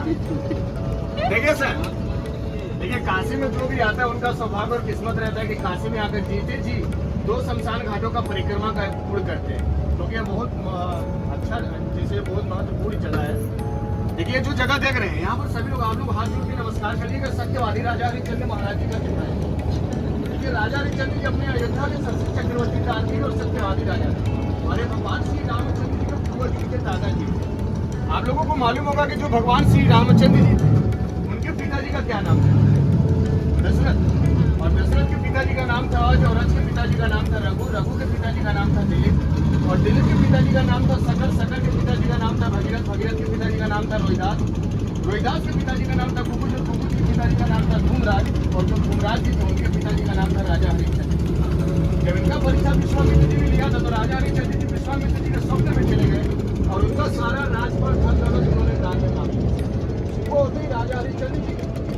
देखिए सर, देखिए काशी में जो भी आता है उनका सौभाग्य और किस्मत रहता है कि काशी में आकर जीते जी 2 शमशान घाटों का परिक्रमा का पूर्ण करते हैं, क्योंकि ये बहुत अच्छा, जैसे बहुत महत्वपूर्ण जगह है। देखिए जो जगह देख रहे हैं यहाँ पर सभी लोग, आप लोग हाथ जोड़ के नमस्कार करिएगा। सत्यवादी राजा हरिश्चंद्र महाराज जी का जगह है। देखिए राजा हरिश्चंद्र जी अपने अयोध्या के सबसे चक्रवर्ती कार्तिक और सत्यवादी राजा और ये भगवान श्री रामचंद्र जी के पूर्वज जी के दादाजी। आप लोगों को मालूम होगा कि जो भगवान श्री रामचंद्र जी थे उनके पिताजी का क्या नाम था? दशरथ। और दशरथ के पिताजी का नाम था औरज के पिताजी का नाम था रघु, रघु के पिताजी का नाम था दिलीप और दिलीप के पिताजी का नाम था सकल, सकल के पिताजी का नाम था भगीरथ, भगीरथ के पिताजी का नाम था रोहिदास, रोहिदास के पिताजी का नाम था कुकुज, कुकुज के पिताजी का नाम था धूमराज और जो धूमराज जी थे उनके पिताजी का नाम था राजा हरिश्चंद्र। जब इनका परीक्षा विश्वामित्र जी ने लिया था तो राजा हरिश्चंद्र जी विश्वामित्र जी के स्वप्न में चले गए और उनका सारा राजपाट धन दौलत उन्होंने दान में मांगा। सुबह होते ही राजा हरिश्चंद्र जी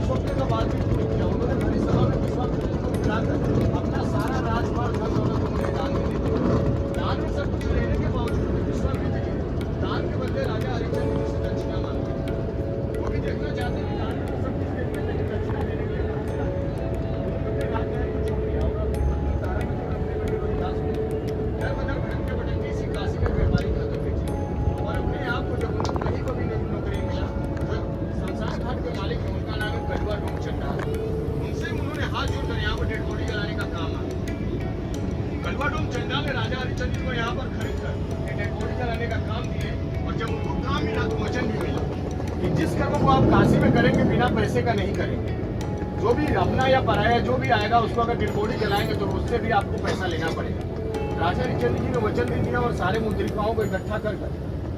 स्वप्न का बात किया, उन्होंने बड़ी सभा में विश्वामित्र जी को बुलाकर अपना सारा राजपाट धन दौलत उन्होंने दान में दे दिया। दान में सब कुछ लेने के बावजूद विश्वामित्र जी दान के बदले राजा हरिश्चंद्र जी से दक्षिणा मांगते। वो भी देखना चाहते हैं कि दान में सब कुछ देते हैं लेकिन दक्षिणा देने के लिए कहाँ से लाते हैं। राजा ने छोड़ दिया और अपनी पत्नी तारा में अपने बेटे रोहिदास को दर बदर भटकते भटकते इसी काशी में व्यापारी खाते भेजी और अपने आप को जब उनको कहीं को भी नौकरी मिला तो शमशान घाट के मालिक है, उनका नाम है कड़वा डोम चंडा। उनसे उन्होंने हाथ जोड़कर यहाँ पर डेड बॉडी जलाने का काम आया। कड़वा डोम चंडा ने राजा हरिश्चंद्र को यहाँ पर खरीद कर डेड बॉडी जलाने का काम दिए और जब उनको काम मिला तो वचन भी मिला कि जिस कर्म को आप काशी में करेंगे बिना पैसे का नहीं करेंगे। जो भी अपना या पराया जो भी आएगा उसको अगर डेड बॉडी जलाएंगे तो उससे भी आपको पैसा लेना पड़ेगा। राजा हरिश्चंद्र जी ने वचन दे दिया और सारे मुद्रिकाओं को इकट्ठा कर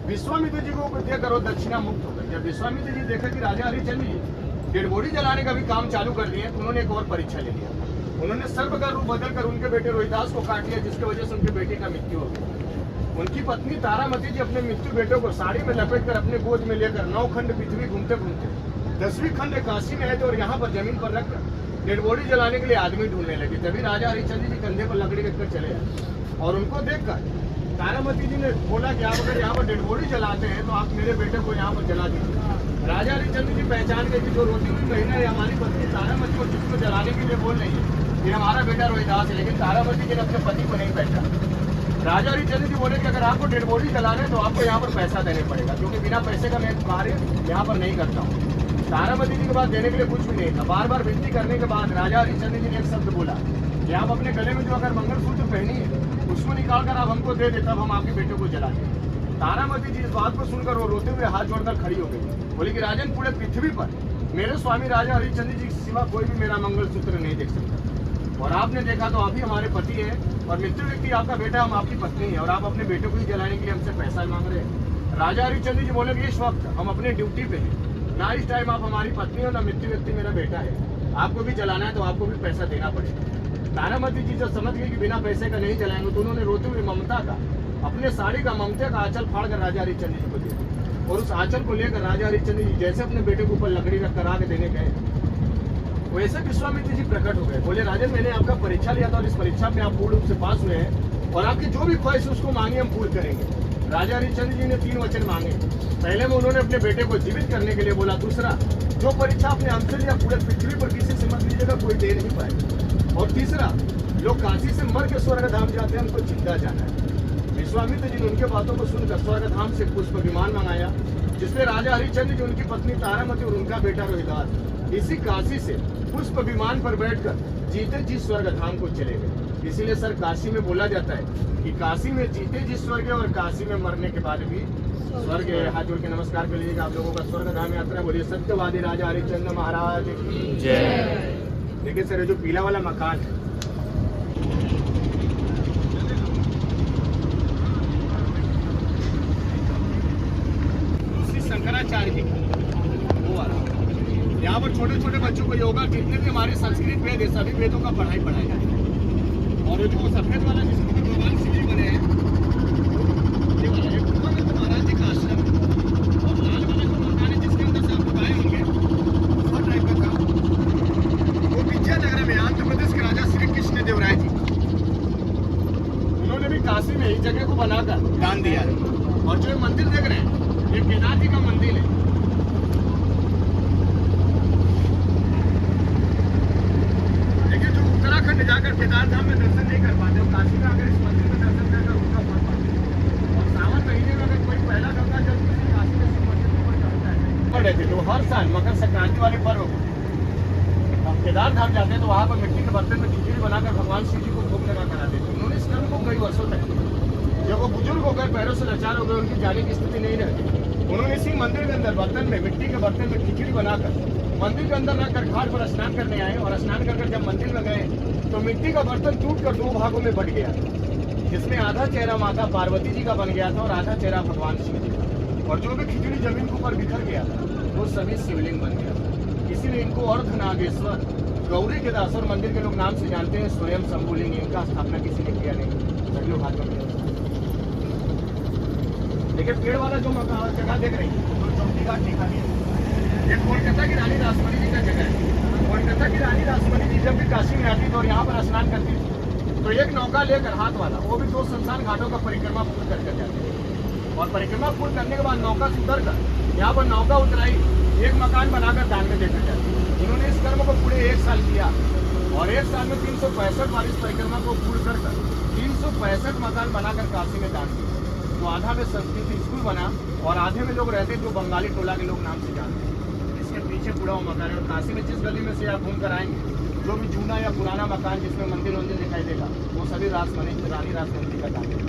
विश्वामित्र जी को देकर और दक्षिणा मुक्त हो गई। जब विश्वामित्र जी देखा कि राजा हरिश्चंद्र जी डेड बॉडी जलाने का भी काम चालू कर दिए तो उन्होंने एक और परीक्षा ले लिया। उन्होंने सर्प का रूप बदलकर उनके बेटे रोहिदास को काट लिया, जिसकी वजह से उनके बेटे का मृत्यु हो गई। उनकी पत्नी तारामती जी अपने मृत्यु बेटे को साड़ी में लपेटकर अपने गोद में लेकर 9 खंड पृथ्वी घूमते घूमते 10वीं खंड काशी में है और यहाँ पर जमीन पर रखकर डेड बॉडी जलाने के लिए आदमी ढूंढने लगे। तभी राजा हरिश्चंद्र जी कंधे पर लकड़ी रखकर चले आए और उनको देखकर तारामती जी ने बोला कि आप अगर यहाँ पर डेड बॉडी जलाते हैं तो आप मेरे बेटे को यहाँ पर जला दीजिए। राजा हरिश्चंद्र जी पहचान गए कि जो रोती हुई महिला है हमारी पत्नी तारामती को जिसको जलाने के लिए बोल रही है ये हमारा बेटा रोहिदास है, लेकिन तारामती जी ने अपने पति को नहीं पहचाना। राजा हरिश्चंद्र जी बोले कि अगर आपको डेड बॉडी जलाना है तो आपको यहाँ पर पैसा देने पड़ेगा, क्योंकि बिना पैसे का मैं कार्य यहाँ पर नहीं करता हूँ। तारामती जी के पास देने के लिए कुछ भी नहीं था। बार बार विनती करने के बाद राजा हरिश्चंद्र जी ने एक शब्द बोला कि आप अपने गले में जो अगर मंगलसूत्र पहनी है उसको निकाल कर आप हमको दे दे, तब हम आपके बेटे को जला दें। तारामती जी इस बात को सुनकर वो रोते हुए हाथ जोड़कर खड़ी हो गई। बोली कि राजन पूरे पृथ्वी पर मेरे स्वामी राजा हरिश्चंद्र जी के सिवा कोई भी मेरा मंगलसूत्र नहीं देख सकता और आपने देखा तो आप ही हमारे पति हैं और मृत्यु व्यक्ति आपका बेटा, हम आपकी पत्नी है और आप अपने बेटे को ही जलाने के लिए हमसे पैसा मांग रहे हैं। राजा हरिश्चंद्र जी बोले कि इस वक्त हम अपने ड्यूटी पे हैं, ना इस टाइम आप हमारी पत्नी हो ना मृत्यु व्यक्ति मेरा बेटा है, आपको भी जलाना है तो आपको भी पैसा देना पड़ेगा। तारामती जी जब समझ गई कि बिना पैसे का नहीं जलाएंगे तो उन्होंने रोते हुए ममता का अपने साड़ी का ममता का आंचल फाड़ कर राजा हरिश्चंद्र जी को दिया और उस आंचल को लेकर राजा हरिश्चंद्र जी जैसे अपने बेटे के ऊपर लकड़ी रख कर आगे देने गए वैसे विश्वामित्र जी प्रकट हो गए। बोले राजन मैंने आपका परीक्षा लिया था और इस परीक्षा में आप पूर्ण रूप से पास हुए हैं और आपकी जो भी ख्वाहिश है उसको मांगे हम पूर्ण करेंगे। राजा हरिश्चंद्र जी ने 3 वचन मांगे। पहले में उन्होंने अपने बेटे को जीवित करने के लिए बोला। दूसरा, जो परीक्षा आपने हमसे लिया पूरे पृथ्वी पर किसी से मत लीजिएगा, कोई दे नहीं पाएगा। और तीसरा, लोग काशी से मर के स्वर्ग धाम जाते हैं, उनको जिंदा जाना है। विश्वामित्र जी ने उनके बातों को सुनकर स्वर्ग धाम से पुष्प विमान मंगाया, जिसमें राजा हरिश्चंद्र जी, उनकी पत्नी तारामती और उनका बेटा रोहिदास इसी काशी से पुष्प विमान पर बैठकर जीते जी स्वर्ग धाम को चले गए। इसीलिए सर काशी में बोला जाता है कि काशी में जीते जी स्वर्ग है और काशी में मरने के बाद भी स्वर्ग है। हाथ जोड़ के नमस्कार कर लीजिएगा आप लोगों का स्वर्ग धाम यात्रा। बोलिए सत्यवादी राजा हरिश्चंद्र महाराज की जय। देखिए सर जो पीला वाला मकान है शंकराचार्य जी वो वाला, यहाँ पर छोटे छोटे बच्चों को योगा जितने भी हमारे संस्कृत वेद है सभी वेदों का पढ़ाई पढ़ाया है। और जो सफेद वाला जिसके ऊपर भगवान शिव जी बने हैं ये वाला है ब्रह्मानंद महाराज जी का आश्रम है। और लाल वाला जो मकान है जिसके अंदर से आप लोग आए होंगे वो टाइप का था, वो विजयनगर में आंध्र प्रदेश के राजा श्री कृष्ण देवराय जी उन्होंने भी काशी में इस जगह को बनाकर दान दिया है। और जो मंदिर देख रहे हैं ये केदार जी का मंदिर है। पड़ रहे थे, तो हर साल मकर संक्रांति वाले पर्व को हम केदार धाम जाते हैं तो वहाँ पर मिट्टी के बर्तन में खिचड़ी बनाकर भगवान शिव जी को भोग लगा कर आते थे। उन्होंने इस कर्म को कई वर्षों तक किया। जब वो बुजुर्ग हो गए, पैरों से लाचार हो गए, उनकी जाने की स्थिति नहीं रहती, उन्होंने इसी मंदिर के अंदर बर्तन में, मिट्टी के बर्तन में खिचड़ी बनाकर मंदिर के अंदर रखकर घाट पर स्नान करने आए। और स्नान कर जब मंदिर में गए तो मिट्टी का बर्तन टूटकर दो भागों में बट गया, जिसमें आधा चेहरा माता पार्वती जी का बन गया था और आधा चेहरा भगवान शिव जी का। और जो भी खिचड़ी जमीन के ऊपर बिखर गया था वो सभी शिवलिंग बन गया था। इसीलिए इनको अर्धनागेश्वर, गौरी के दास और मंदिर के लोग नाम से जानते हैं। स्वयं शंभुलिंग, इनका स्थापना किसी ने किया नहीं, सभी लोग हाथ में किया। लेकिन पेड़ वाला जो मकान जगह देख रही है तो चौकी घाट दिखा दिया, ये कोलकाता की रानी रासमणी जी का जगह है। कोलकाता की रानी रासमणी जी जब भी काशी में आती थी और यहाँ पर स्नान करती थी तो एक नौका लेकर हाथ वाला, वो भी 2 शमशान घाटों का परिक्रमा पूर्ण करके जाती थी। और परिक्रमा पूर्ण करने के बाद नौका से उतर कर यहाँ पर नौका उतराई, एक मकान बनाकर दान में देकर जाती है। इन्होंने इस कर्म को पूरे 1 साल किया और 1 साल में 365 बार इस परिक्रमा को पूर्ण कर 365 मकान बनाकर काशी में दान किया। तो आधा में संस्कृत स्कूल बना और आधे में लोग रहते जो बंगाली टोला के लोग नाम से जानते हैं। इसके पीछे पूरा वो मकान है। और काशी में जिस गली में से आप घूम कर आएंगे, जो भी जूना या पुराना मकान जिसमें मंदिर वंदिर दिखाई देगा वो सभी रानी रासमणी जी का काम है।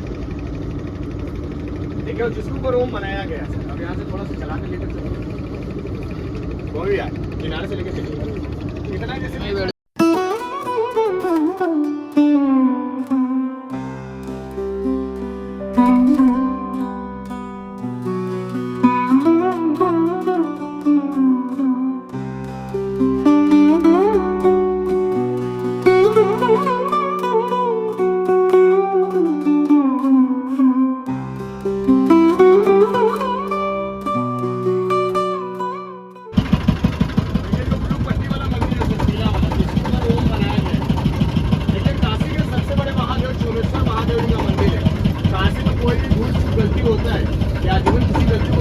देखिए जिसके ऊपर ओम बनाया गया है। अब यहाँ से थोड़ा सा चला कर लेकर चलिए, वो भी यार किनारे से लेकर चलिए, इतना जैसे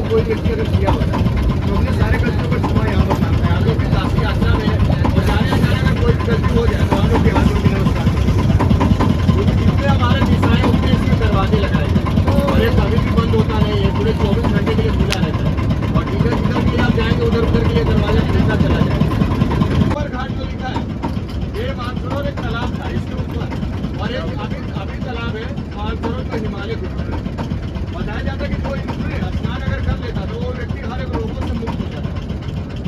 कोई व्यक्ति अगर किया होता है तो अपने सारे गलतियों को क्षमा यहाँ पर मांगता है। हम लोग की काशी यात्रा में और जाने अगर कोई गलती हो जाए तो हम लोग के हाथों की नमस्कार, क्योंकि जितने हमारे निशाएं उतने इसमें दरवाजे लगाए गए और ये कभी भी बंद होता नहीं है, पूरे 24 घंटे के लिए खुला रहता है। और जिधर जिधर भी आप जाएंगे उधर उधर के लिए दरवाजा खुलता चला जाएगा। ऊपर घाट जो लिखा है ये मानसरोवर एक तालाब था, इसके ऊपर और एक अभी तालाब है मानसरोवर का हिमालय के ऊपर। बताया जाता है कि कोई स्नान अगर कर लेता तो वो व्यक्ति हर एक रोगों से मुक्त हो जाता।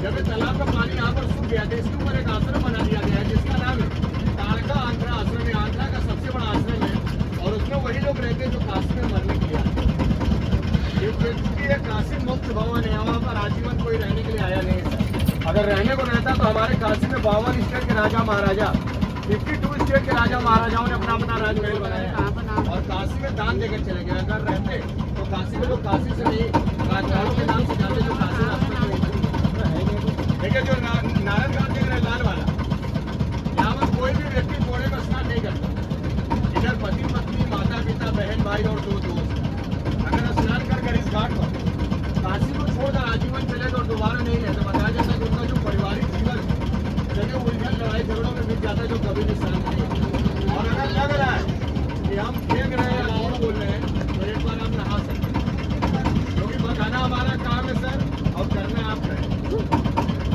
जब तालाब का पानी यहाँ पर सूख गया था, इसके ऊपर एक आश्रम बना दिया गया है जिसका नाम है तारका आंध्रा आश्रम है। आंध्रा का सबसे बड़ा आश्रम है और उसमें वही लोग रहते हैं जो काशी में मरने के लिए आते हैं। क्योंकि ये काशी मुक्त भवन है, वहाँ पर आजीवन कोई रहने के लिए आया नहीं है। अगर रहने को रहता तो हमारे काशी में 52 स्टेट के राजा महाराजा, 52 स्टेट के राजा महाराजाओं ने अपना अपना राजमहल बनाया और काशी में दान देकर चले गए। अगर रहते तो काशी में लोग काशी से नहीं राजवाड़ों के नाम से जाते जो काशी रास्ते में। देखिए जो नारायण घाट देख रहे लाल वाला, यहाँ पर कोई भी व्यक्ति घोड़े में स्नान नहीं करता। इधर पति पत्नी, माता पिता, बहन भाई और 2 दोस्त अगर स्नान कर इस घाट पर काशी को छोड़कर आजीवन चले तो दोबारा नहीं है। तो बताया जाता है कि उनका जो पारिवारिक जीवन जगह उलझन लड़ाई झगड़ों में बीत जाता है जो कभी भी शांत नहीं। और अगर लग रहा है कि हम फेंक रहे हैं और बोल रहे हैं तो एक बार हम नहा सकते हैं, क्योंकि बताना हमारा काम है सर और करना आप करें।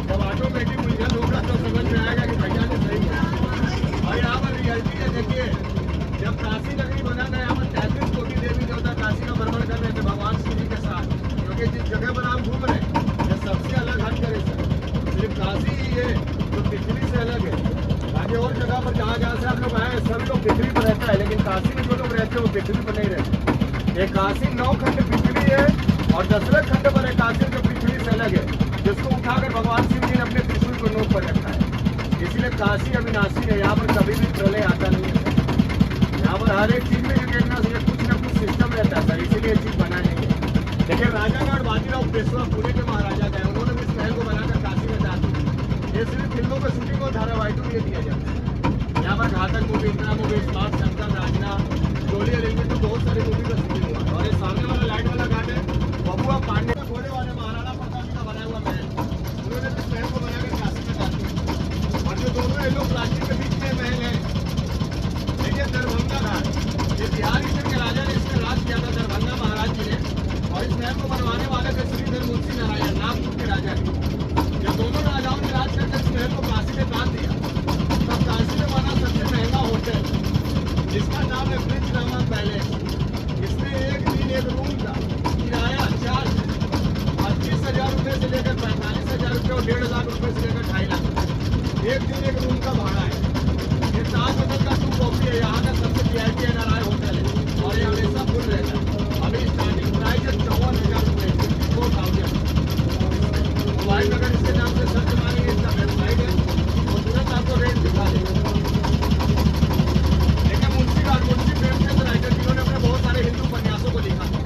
जब ऑटोमेटिक उलझन होगा तो समझ में आएगा कि भैया ने सही है। और यहाँ पर रियलिटी है, देखिए जब काशी नगरी बना था यहाँ पर 33 कोटि देवी देवता काशी का भ्रमण कर रहे थे भगवान शिव जी के साथ। क्योंकि जिस जगह पर आप घूम रहे हैं ये सबसे अलग हट करे सर, सिर्फ काशी ही है जो पृथ्वी से अलग है। बाकी और जगह पर जहाँ जहाँ से आप लोग आए सभी लोग पृथ्वी पर रहता है, लेकिन काशी में जो लोग रहते हैं वो पृथ्वी पर नहीं रहते। ये काशी 9 खंड पृथ्वी है और 10वें खंड पर है काशी जो पृथ्वी से अलग है, जिसको उठाकर भगवान शिव जी ने अपने त्रिशूल को नोक पर रखा है। इसलिए काशी अविनाशी है, यहाँ पर कभी भी प्रलय आता नहीं है। यहाँ पर हर एक चीज में कुछ न कुछ सिस्टम रहता है सर, इसीलिए ये चीज बना नहीं है। देखिए राजागढ़ बाजीराव पेशवा पुणे के महाराजा गए, उन्होंने भी इस महल को बनाकर काशी में डाल दिया। ये सिर्फ फिल्मों का शूटिंग और धारावाहिकों में दिया जाता है। यहाँ पर घातक मूवी, इतना मूवी, स्मार्ट शंकर, राजना, डोली रेलवे तो बहुत सारी मूवी का शूटिंग हुआ। और ये सामने वाला लाइट वाला घाट है बबुआ पांडे घोड़े वाले महाराणा प्रताप जी का बनाया हुआ महल, उन्होंने इस महल को बनाकर काशी में डाल दिया। और जो दोनों ये लोग प्लास्टिक के बीच में महल है, देखिए दरभंगा घाट, ये बिहार के राजा ने इसमें राज किया था दरभंगा महाराज जी ने। और इस महल को बनवाने वाले 1.5 लाख रुपए से लेकर 2.5 लाख रुपए। एक दिन एक रूम का भाड़ा है। ये ताज होटल का 2 कॉपी है। यहाँ का सबसे VIP NRI होटल है और ये हमेशा फुल रहता है। अभी स्टार्टिंग प्राइस है 54,000 रुपए, 54,000। मोबाइल अगर इसके नाम से सर्च मारेंगे, इसका वेबसाइट है, वो तुरंत आपको रेट दिखा देगा। लेकिन मुंशी प्रेमचंद राइटर जिन्होंने अपने बहुत सारे हिंदू उपन्यासों को लिखा था।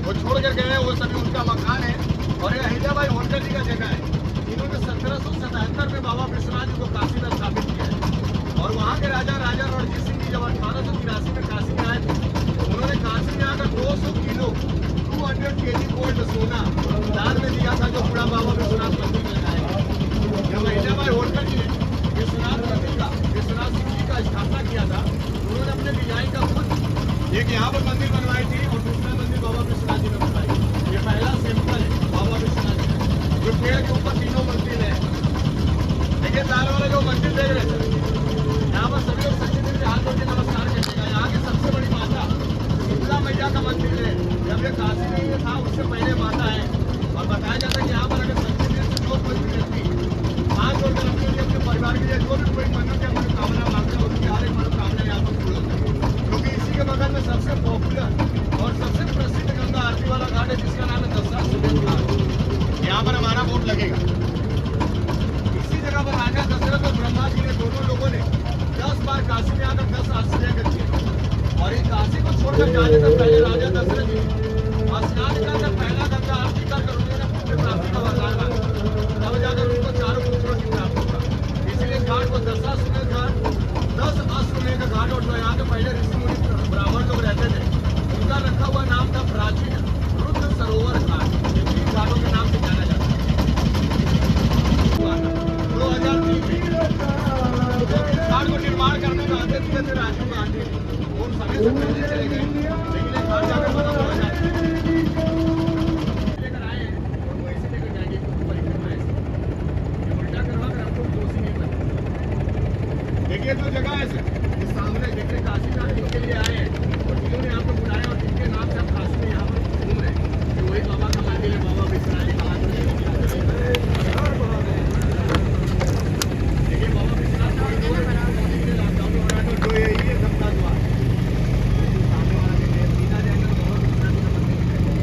वो छोड़ कर गए, वो सभी उनका मकान है और ये अहिल्याबाई होलकर जी का जगह है। इन्होंने 1777 में बाबा विश्वनाथ जी को काशी में स्थापित किया है और वहाँ के राजा रणजीत सिंह जी जब 1883 में काशी में आए थे, उन्होंने काशी में आकर 200 किलो 200 kg गोल्ड सोना दान में दिया था, जो पूरा बाबा विश्वनाथ मंदिर में लगाया। जब अहिल्याबाई होलकर जी ने विश्वनाथ सिंह जी का स्थापना किया था, उन्होंने अपने डिजाइन का खुद एक यहाँ पर मंदिर बनवाई थी और दूसरा मंदिर बाबा विश्वनाथ जी ने बनवाई। ये पहला सिंपल है बाबा विश्वनाथ जी, जो पेड़ के ऊपर 3 मंदिर है। देखिए लाल वाला जो मंदिर देख रहे थे, यहाँ पर सभी लोग सच्चे दिल से हाथ जोड़ के नमस्कार करेगा। यहाँ की सबसे बड़ी माता शीतला मैया का मंदिर है। जब ये काशी में था उससे पहले माता है और बताया जाता है कि यहाँ पर अगर सच्चे दिल से जो कोई भी व्यक्ति हाथ जोड़कर अपने लिए, अपने परिवार के लिए जो भी कोई मन्नत या मनोकामना मांगता है, उसकी हर एक मनोकामना यहाँ पर पूर्ण होती है। क्योंकि इसी के बगल में सबसे पॉपुलर और सबसे प्रसिद्ध गंगा आरती वाला घाट है, जिसका नाम है दसरा सुमेध घाट। यहाँ पर हमारा बोर्ड लगेगा। इसी जगह पर राजा दशरथ और ब्रह्मा जी ने दोनों लोगों ने 10 बार काशी में आकर 10 आश्चर्य कर दिए और इस काशी को छोड़कर जाने से पहले राजा दशरथ जी स्नान कर पहला गंगा आरती कर उन्होंने पुत्र प्राप्ति का वरदान मांगा, तब जाकर उनको 4 पुत्रों की प्राप्ति हुआ। इसलिए घाट को दसरा सुमेध घाट, 10 अश्वमेध घाट और जो यहाँ के पहले ऋषि मुनि ब्राह्मण लोग रहते थे, उनका रखा हुआ नाम था प्राचीन रुद्र सरोवर घाट। ये 3 घाटों के नाम से जाना जाता है। 2003 में इस घाट को निर्माण करने में आते थे राजीव गांधी, उन समय से पहले चले गए, लेकिन ये घाट जाकर बना 2003 लेकर आए हैं और वैसे लेकर जाएंगे परिक्रमा ऐसे उल्टा करवा कर आपको दोषी नहीं बना। देखिए जो जगह है सर, इस सामने देखिए काशी में के लिए आए हैं और जिन्होंने आपको बुलाया और जिनके नाम से आप काशी में यहाँ पर घूम रहे हैं, कि वही बाबा का मंदिर है, बाबा विश्वनाथ जी का मंदिर है। देखिए बाबा विश्वनाथ का जो ये सबका द्वार सामने वाला देखिए सीधा जाएगा तो बाबा विश्वनाथ जी का मंदिर है।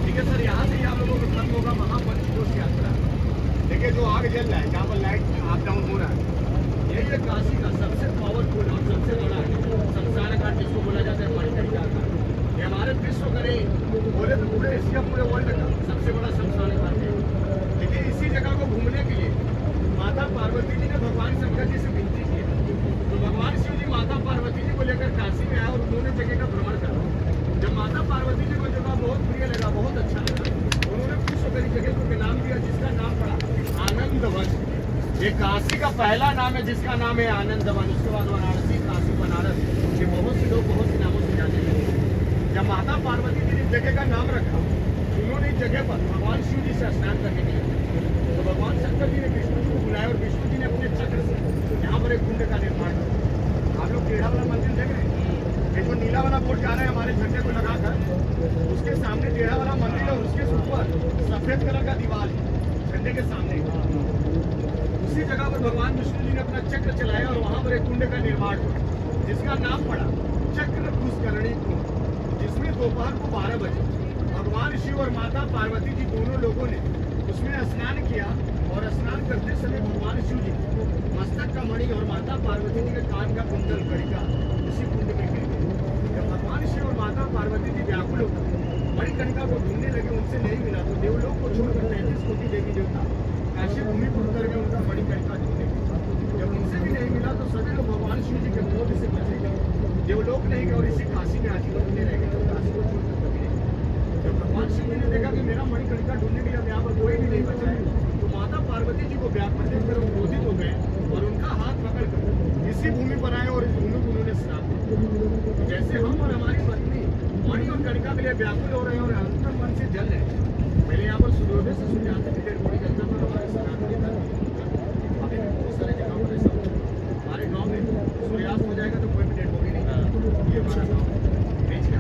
ठीक है सर, यहाँ से ही आप लोगों को खत्म होगा महापंचकोश यात्रा। देखिए जो आग जल रहा है, जहाँ पर लाइट अप डाउन हो रहा है, यही है काशी का सबसे पावरफुल और सबसे बड़ा शमशान घाट, जिसको बोला जाता है मणिकर्णिका घाट। ये हमारे विश्व का नहीं बोले तो पूरे एशिया, पूरे वर्ल्ड का सबसे बड़ा शमशान घाट है। लेकिन इसी जगह को घूमने के लिए माता पार्वती जी ने भगवान शंकर जी से विनती की, तो भगवान शिव जी माता पार्वती जी को लेकर काशी में आए और उन्होंने जगह का भ्रमण करा। जब माता पार्वती जी को जगह बहुत प्रिय लगा, बहुत अच्छा लगा, उन्होंने विश्व करी जगह को नाम दिया, जिसका नाम पड़ा आनंद वन। ये काशी का पहला नाम है जिसका नाम है आनंद वन। उसके बाद वाराणसी, काशी, बनारस, ये बहुत से लोग बहुत से नामों से जाने लगे। जब माता पार्वती जी ने जगह का नाम रखा, उन्होंने इस जगह पर भगवान शिव जी से स्नान करने के लिए, तो भगवान शंकर जी ने विष्णु जी को बुलाया और विष्णु जी ने अपने चक्र से यहाँ पर एक कुंड का निर्माण किया। आप लोग टेढ़ा वाला मंदिर देख रहे हैं, ये जो नीला वाला बोर्ड जा रहा है हमारे झंडे को लगाकर, उसके सामने टेढ़ा वाला मंदिर है, उसके ऊपर सफेद कलर का दीवार है झंडे के सामने। उसी जगह पर भगवान विष्णु जी ने अपना चक्र चलाया और वहां पर एक कुंड का निर्माण हुआ, जिसका नाम पड़ा चक्र पुष्करणी कुंड, जिसमें दोपहर को 12 बजे भगवान शिव और माता पार्वती जी दोनों लोगों ने उसमें स्नान किया। और स्नान करते समय भगवान शिव जी मस्तक का मणि और माता पार्वती जी के कान का कुंडल कड़िका उसी कुंड में गिर गई। जब भगवान शिव और माता पार्वती जी व्याकुल होकर मणिकर्णिका को ढूंढने लगे, उनसे नहीं मिला, तो देवलोक को छोड़कर 33 कोटि देवी देवता काशी भूमि पर उतर गए उनका मणिकर्णिका ढूंढने। जब उनसे भी नहीं मिला तो सभी लोग भगवान शिव जी के क्रोध से बचे गए, देवलोक नहीं गए और इसी काशी में आजीवन ढूंढने रह गए। काशी को छोड़कर कभी नहीं। जब भगवान शिव जी ने देखा कि मेरा मणिकर्णिका ढूंढने के लिए यहाँ पर कोई भी नहीं बचा है, तो माता पार्वती जी को व्याकुल देखकर वो क्रोधित हो गए और उनका हाथ पकड़कर इसी भूमि बनाए और इस भूमि को उन्होंने श्राप दिया। जैसे हम और हमारी पत्नी मणि और कणिका के लिए व्याकुल हो रहे हैं और अंतर मन से जल रहे हैं। पहले यहाँ पर सूर्योदय से सूर्यास्त की डेड बॉडी जलता था, हमारे सनातनी था। अभी भी बहुत सारे जगहों पर ऐसा होता है। हमारे गाँव में सूर्यास्त हो जाएगा तो कोई भी डेड बॉडी नहीं था। ये हमारा गाँव बीच का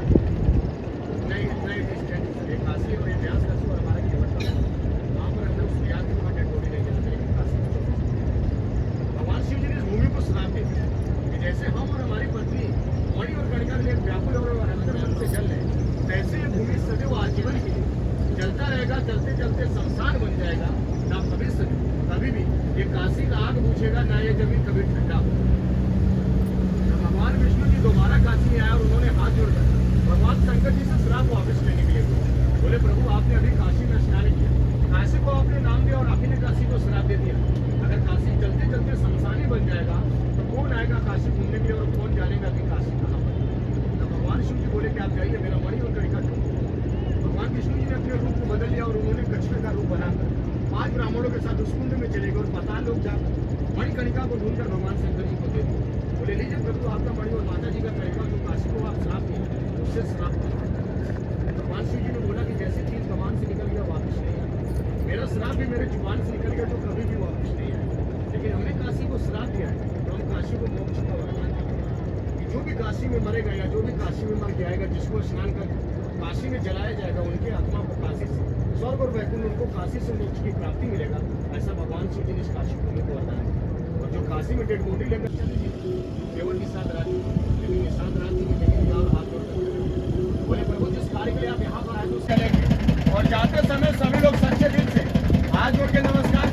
इतना ही डिस्टेंस है काशी और इतिहास का और हमारा केवट का वहाँ पर हम लोग सूर्यास्त के वहाँ डेड बॉडी नहीं जलते, लेकिन काशी में भगवान शिव जी ने इस भूमि को श्राप दे दिया कि जैसे हम और हमारी पत्नी मणि और कणिका के लिए व्याकुल हो रहे और अंतर मन से जल रहे, वैसे ये भूमि सदैव आजीवन के लिए जलता रहेगा। चलते चलते शमशान बन जाएगा। ना भविष्य कभी भी ये काशी का आग पूछेगा, ना ये जमीन कभी ठंडा होगा। भगवान विष्णु जी दोबारा काशी में आए और उन्होंने हाथ जोड़कर भगवान शंकर जी से श्राप वापस लेने के लिए बोले, प्रभु आपने अभी काशी में स्नान किया, काशी को आपने नाम दिया और आप ही ने काशी को श्राप दे दिया। अगर काशी चलते चलते शमशान ही बन जाएगा तो कौन आएगा काशी घूमने के लिए और कौन जानेगा कि काशी कहाँ पर। तो भगवान शिव जी बोले कि आप जाइए, मेरा मणि और कणिका ढूंढो। भगवान विष्णु जी ने अपने रूप को बदल लिया और उन्होंने कछुए का रूप बनाकर 5 ब्राह्मणों के साथ उस कुंड में चले गए और पाताल लोग जाकर मणि कणिका को ढूंढकर भगवान शंकर जी को दे दिया। बोले लीजिए प्रभु आपका मणि और माता जी का कणिका जो काशी को आप श्राप दिए उससे श्राप करो। भगवान शिव जी ने बोला कि जैसी चीज कमान से निकल गया वापस नहीं आए, मेरा श्राप भी मेरे जुबान से निकल गया तो कभी भी वापस नहीं आए। लेकिन हमने काशी को श्राप दिया है तो हम काशी को मोक्ष का वरदान देंगे कि जो भी काशी में मरेगा या जो भी काशी में मर जाएगा, जिसको स्नान कर काशी में जलाया जाएगा, उनके आत्मा को काशी से स्वर्ग और वैकुंठ उनको काशी से मोक्ष की प्राप्ति मिलेगा। ऐसा भगवान शिव जी ने इस काशी भूमि को बताया। और जो काशी में डेड बॉडी लेकर चलेगी केवल निषाद रात्रि, लेकिन निषाद रात्रि में लेकिन और हाथ जोड़ कर बोले प्रभु जिस कार्य के लिए आप यहाँ पर आए तो चलेंगे और जाते समय सभी लोग सच्चे दिल से हाथ जोड़ के नमस्कार